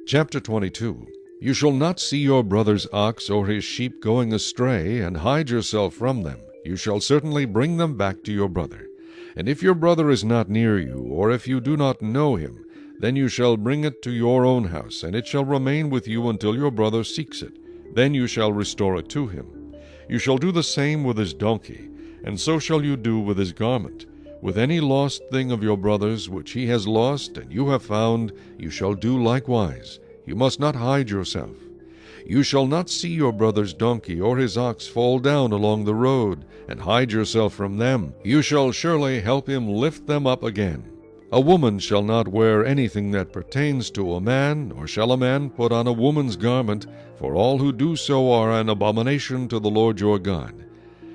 Chapter 22. You shall not see your brother's ox or his sheep going astray, and hide yourself from them. You shall certainly bring them back to your brother. And if your brother is not near you, or if you do not know him, then you shall bring it to your own house, and it shall remain with you until your brother seeks it. Then you shall restore it to him. You shall do the same with his donkey, and so shall you do with his garment. With any lost thing of your brother's which he has lost and you have found, you shall do likewise. You must not hide yourself. You shall not see your brother's donkey or his ox fall down along the road, and hide yourself from them. You shall surely help him lift them up again. A woman shall not wear anything that pertains to a man, nor shall a man put on a woman's garment, for all who do so are an abomination to the Lord your God.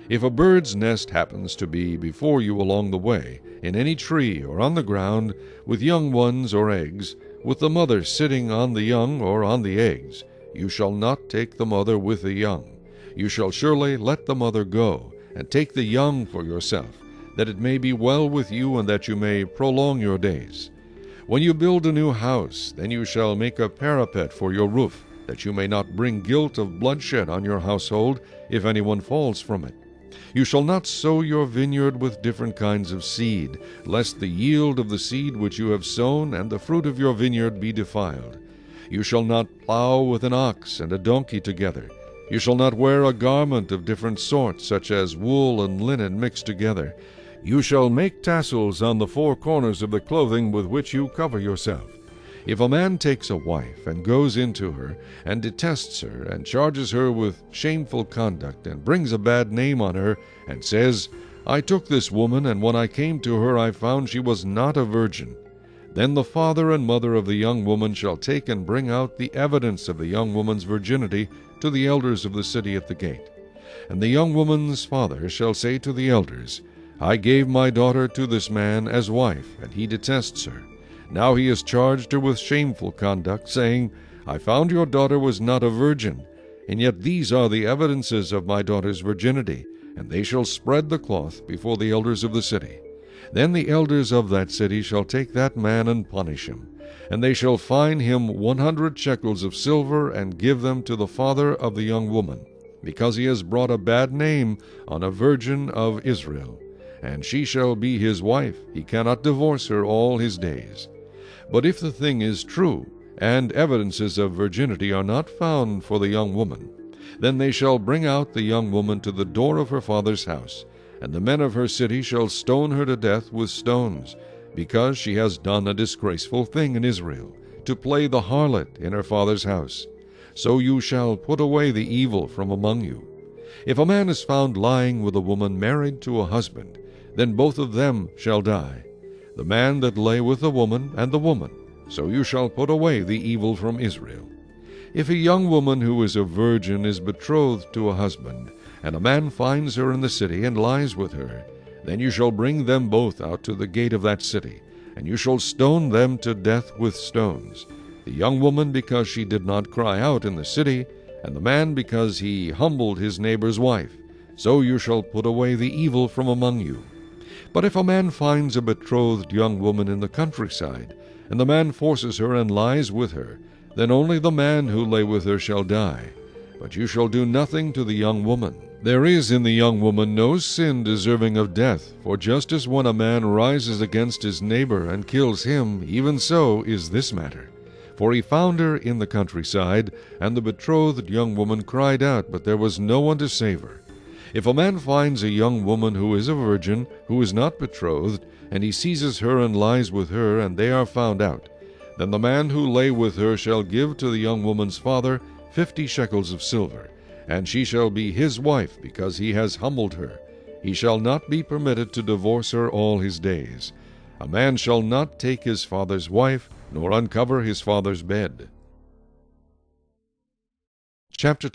If a bird's nest happens to be before you along the way, in any tree or on the ground, with young ones or eggs, with the mother sitting on the young or on the eggs, you shall not take the mother with the young. You shall surely let the mother go, and take the young for yourself, that it may be well with you and that you may prolong your days. When you build a new house, then you shall make a parapet for your roof, that you may not bring guilt of bloodshed on your household if anyone falls from it. You shall not sow your vineyard with different kinds of seed, lest the yield of the seed which you have sown and the fruit of your vineyard be defiled. You shall not plow with an ox and a donkey together. You shall not wear a garment of different sorts, such as wool and linen mixed together. You shall make tassels on the four corners of the clothing with which you cover yourself. If a man takes a wife and goes into her, and detests her, and charges her with shameful conduct, and brings a bad name on her, and says, I took this woman, and when I came to her I found she was not a virgin, then the father and mother of the young woman shall take and bring out the evidence of the young woman's virginity to the elders of the city at the gate. And the young woman's father shall say to the elders, I gave my daughter to this man as wife, and he detests her. Now he has charged her with shameful conduct, saying, I found your daughter was not a virgin, and yet these are the evidences of my daughter's virginity, and they shall spread the cloth before the elders of the city. Then the elders of that city shall take that man and punish him, and they shall fine him 100 shekels of silver, and give them to the father of the young woman, because he has brought a bad name on a virgin of Israel. And she shall be his wife. He cannot divorce her all his days. But if the thing is true, and evidences of virginity are not found for the young woman, then they shall bring out the young woman to the door of her father's house, and the men of her city shall stone her to death with stones, because she has done a disgraceful thing in Israel, to play the harlot in her father's house. So you shall put away the evil from among you. If a man is found lying with a woman married to a husband, then both of them shall die, the man that lay with the woman and the woman. So you shall put away the evil from Israel. If a young woman who is a virgin is betrothed to a husband, and a man finds her in the city and lies with her, then you shall bring them both out to the gate of that city, and you shall stone them to death with stones, the young woman because she did not cry out in the city, and the man because he humbled his neighbor's wife. So you shall put away the evil from among you. But if a man finds a betrothed young woman in the countryside, and the man forces her and lies with her, then only the man who lay with her shall die. But you shall do nothing to the young woman. There is in the young woman no sin deserving of death, for just as when a man rises against his neighbor and kills him, even so is this matter. For he found her in the countryside, and the betrothed young woman cried out, but there was no one to save her. If a man finds a young woman who is a virgin, who is not betrothed, and he seizes her and lies with her, and they are found out, then the man who lay with her shall give to the young woman's father 50 shekels of silver, and she shall be his wife, because he has humbled her. He shall not be permitted to divorce her all his days. A man shall not take his father's wife, nor uncover his father's bed. Chapter